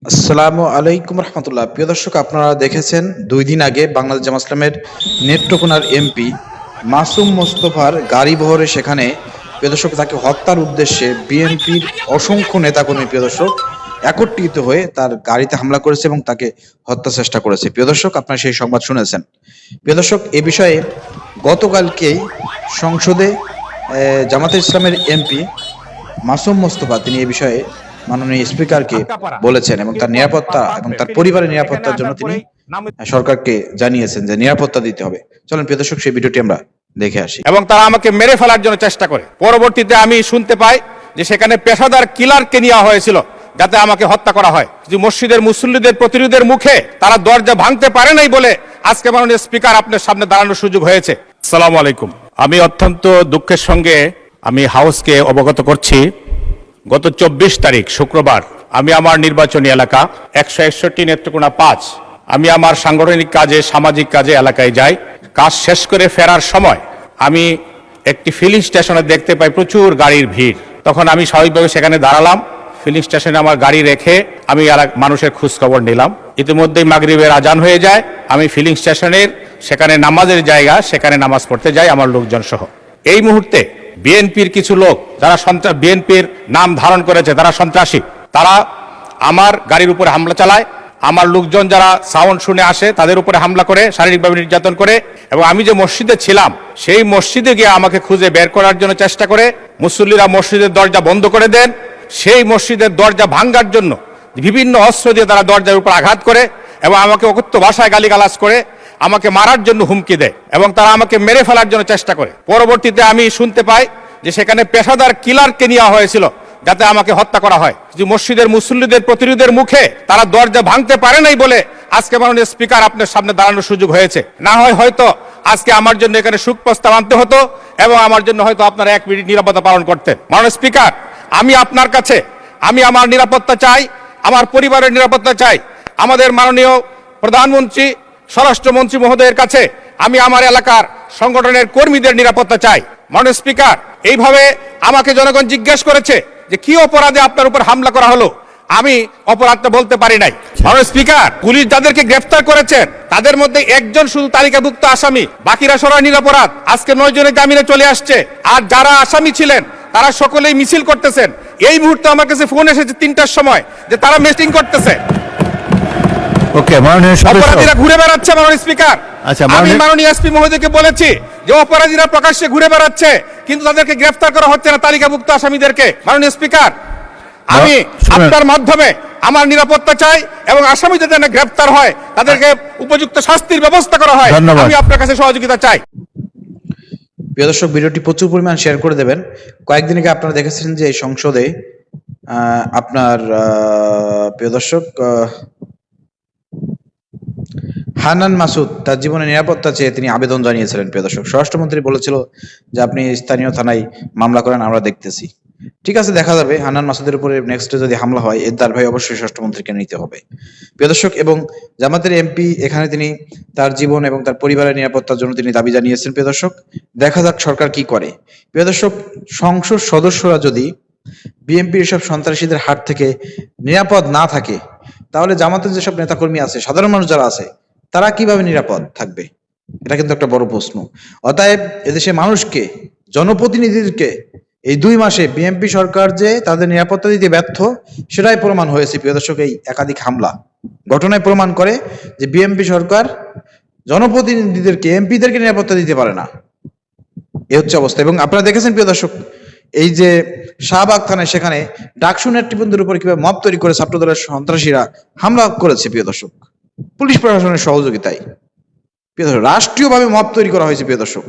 আসসালামু আলাইকুম রহমতুল্লাহ। প্রিয় দর্শক, আপনারা দেখেছেন 2 দিন আগে বাংলাদেশ জামাত ইসলামের নেত্রকোনার এমপি মাসুম মোস্তফার গাড়ি বহরে সেখানে প্রিয় দর্শক তাকে হত্যার উদ্দেশ্যে বিএনপির অসংখ্য নেতাকর্মী প্রিয় দর্শক একত্রিত হয়ে তার গাড়িতে হামলা করেছে এবং তাকে হত্যা চেষ্টা করেছে। প্রিয় দর্শক, আপনারা সেই সংবাদ শুনেছেন। প্রিয় দর্শক, এ বিষয়ে গতকালকেই সংসদে জামাতে ইসলামের এমপি মাসুম মোস্তফা তিনি এ বিষয়ে মাননীয় স্পিকারকে বলেছেন এবং তার নিরাপত্তা এবং তার পরিবারের নিরাপত্তার জন্য তিনি সরকারকে জানিয়েছেন যে নিরাপত্তা দিতে হবে। চলেন প্রিয় দর্শক, সেই ভিডিওটি আমরা দেখে আসি। এবং তারা আমাকে মেরে ফেলার জন্য চেষ্টা করে। পরবর্তীতে আমি শুনতে পাই যে সেখানে পেশাদার কিলারকে নেওয়া হয়েছিল যাতে আমাকে হত্যা করা হয়। যে মসজিদের মুসল্লিদের প্রতিরোধের মুখে তারা দরজা ভাঙতে পারে নাই বলে আজকে মাননীয় স্পিকার আপনার সামনে দাঁড়ানোর সুযোগ হয়েছে। আসসালামু আলাইকুম। আমি অত্যন্ত দুঃখের সঙ্গে আমি হাউসকে অবগত করছি, গত 24 তারিখ শুক্রবার আমি আমার নির্বাচনী এলাকা 161 নেত্রকোনা 5 আমি আমার সাংগঠনিক কাজে সামাজিক কাজে এলাকায় যাই। কাজ শেষ করে ফেরার সময় আমি একটি ফিলিং স্টেশনে দেখতে পাই প্রচুর গাড়ির ভিড়। তখন আমি স্বাভাবিকভাবে সেখানে দাঁড়ালাম। ফিলিং স্টেশনে আমার গাড়ি রেখে আমি মানুষের খোঁজ খবর নিলাম। ইতিমধ্যেই মাগরিবের আজান হয়ে যায়। আমি ফিলিং স্টেশনের সেখানে নামাজের জায়গা, সেখানে নামাজ পড়তে যাই আমার লোকজন সহ। এই মুহূর্তে বিএনপির কিছু লোক যারা বিএনপির নাম ধারণ করেছে তারা সন্ত্রাসী, তারা আমার গাড়ির উপরে হামলা চালায়। আমার লোকজন যারা সাউন্ড শুনে আসে তাদের উপরে হামলা করে, শারীরিকভাবে নির্যাতন করে এবং আমি যে মসজিদে ছিলাম সেই মসজিদে গিয়ে আমাকে খুঁজে বের করার জন্য চেষ্টা করে। মুসল্লিরা মসজিদের দরজা বন্ধ করে দেন। সেই মসজিদের দরজা ভাঙার জন্য বিভিন্ন অস্ত্র দিয়ে তারা দরজার উপর আঘাত করে এবং আমাকে অকথ্য ভাষায় গালিগালাজ করে আমাকে মারার জন্য হুমকি দেয় এবং তারা আমাকে মেরে ফেলার জন্য চেষ্টা করে। পরবর্তীতে আমি শুনতে পাই যে সেখানে পেশাদার কিলারকে নেওয়া হয়েছিল যাতে আমাকে হত্যা করা হয়। যে মসজিদের মুসল্লিদের প্রতিরোধের মুখে তারা দরজা ভাঙতে পারে নাই বলে আজকে মাননীয় স্পিকার আপনার সামনে দাঁড়ানোর সুযোগ হয়েছে। না হয় হয়তো আজকে আমার জন্য এখানে শোক প্রস্তাব আনতে হতো এবং আমার জন্য হয়তো আপনারা 1 মিনিট নিরাপত্তা পালন করতেন। মাননীয় স্পিকার, আমি আপনার কাছে আমি আমার নিরাপত্তা চাই, আমার পরিবারের নিরাপত্তা চাই। আমাদের মাননীয় প্রধানমন্ত্রী স্বরাষ্ট্রমন্ত্রী মহোদয়ের কাছে আমি আমার এলাকার সংগঠনের কর্মীদের নিরাপত্তা চাই। মাননীয় স্পিকার, এইভাবে আমাকে জনগণ জিজ্ঞেস করেছে যে কি অপরাধে আপনার উপর হামলা করা হলো, আমি অপরাধটা বলতে পারি নাই। মাননীয় স্পিকার, পুলিশ যাদেরকে গ্রেফতার করেছেন তাদের মধ্যে একজন শুধু তালিকাভুক্ত আসামি, বাকিরা সবাই নিরপরাধ। আজকে 9 জনের জামিনে চলে আসছে। আর যারা আসামি ছিলেন তারা সকলেই মিছিল করতেছেন। এই মুহূর্তে আমার কাছে ফোন এসেছে 3টার সময় যে তারা মিটিং করতেছে। ওকে, মাননীয় অপরাধীরা ঘুরে বেড়াচ্ছে। মাননীয় স্পিকার, আচ্ছা, আমি মাননীয় এসপি মহোদয়কে বলেছি যে অপরাধীরা প্রকাশ্যে ঘুরে বেড়াচ্ছে কিন্তু তাদেরকে গ্রেফতার করা হচ্ছে না, তালিকাভুক্ত আসামিদেরকে। মাননীয় স্পিকার, আমি আপনার মাধ্যমে আমার নিরাপত্তা চাই এবং আসামি যাতে গ্রেফতার হয় তাদেরকে উপযুক্ত শাস্তির ব্যবস্থা করা হয়। আমি আপনার কাছে সহযোগিতা চাই। প্রিয় দর্শক, ভিডিওটি প্রচুর পরিমাণ শেয়ার করে দেবেন। কয়েকদিন আগে আপনারা দেখেছেন যে এই সংসদে আপনার প্রিয় দর্শক হান্নান মাসুদ তার জীবনের নিরাপত্তা চেয়ে তিনি আবেদন জানিয়েছিলেন। প্রিয় দর্শক, স্বরাষ্ট্রমন্ত্রী বলেছিল যে আপনি স্থানীয় থানায় মামলা করেন, আমরা দেখতেছি। ঠিক আছে, দেখা যাবে। হান্নান মাসুদের উপরে নেক্সটে যদি হামলা হয় এর দায় ভাই অবশ্যই স্বরাষ্ট্রমন্ত্রীকে নিতে হবে। প্রিয় দর্শক, এবং জামাতের এমপি এখানে তিনি তার জীবন এবং তার পরিবারের নিরাপত্তার জন্য তিনি দাবি জানিয়েছেন। প্রিয় দর্শক, দেখা যাক সরকার কি করে। প্রিয় দর্শক, সংসদ সদস্যরা যদি বিএনপির সব সন্ত্রাসীদের হাত থেকে নিরাপদ না থাকে তাহলে জামাতের যেসব নেতাকর্মী আছে, সাধারণ মানুষ যারা আছে, তারা কিভাবে নিরাপদ থাকবে? এটা কিন্তু একটা বড় প্রশ্ন। অতএব এদেশে মানুষকে, জনপ্রতিনিধিদেরকে এই 2 মাসে বিএনপি সরকার যে তাদের নিরাপত্তা দিতে ব্যর্থ সেটাই প্রমাণ হয়েছে। প্রিয় দর্শক, এই একাধিক হামলা ঘটনায় প্রমাণ করে যে বিএনপি সরকার জনপ্রতিনিধিদেরকে, এমপিদেরকে নিরাপত্তা দিতে পারে না। এ হচ্ছে অবস্থা। এবং আপনারা দেখেছেন প্রিয় দর্শক, এই যে শাহবাগ থানায় সেখানে ডাকসু নেতৃবৃন্দের উপর কিভাবে মব তৈরি করে ছাত্রদলের সন্ত্রাসীরা হামলা করেছে। প্রিয় দর্শক, পুলিশ প্রশাসনের সহযোগিতায় প্রিয় দর্শক রাষ্ট্রীয়ভাবে মব তৈরি করা হয়েছে। প্রিয় দর্শক,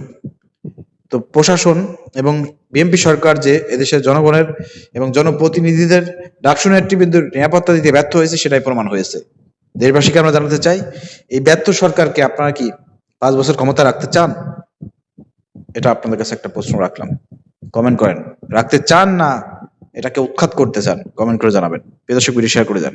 তো প্রশাসন এবং বিএনপি সরকার যে এদেশের জনগণের এবং জনপ্রতিনিধিদের ডাকসু নেতৃবৃন্দের নিরাপত্তা দিতে ব্যর্থ হয়েছে সেটাই প্রমাণ হয়েছে। দেশবাসীকে আমরা জানাতে চাই, এই ব্যর্থ সরকারকে আপনারা কি 5 বছর ক্ষমতা রাখতে চান? এটা আপনাদের কাছে একটা প্রশ্ন রাখলাম। কমেন্ট করেন, রাখতে চান না এটাকে উৎখাত করতে চান? কমেন্ট করে জানাবেন। প্রিয় দর্শক, ভিডিও শেয়ার করে যান।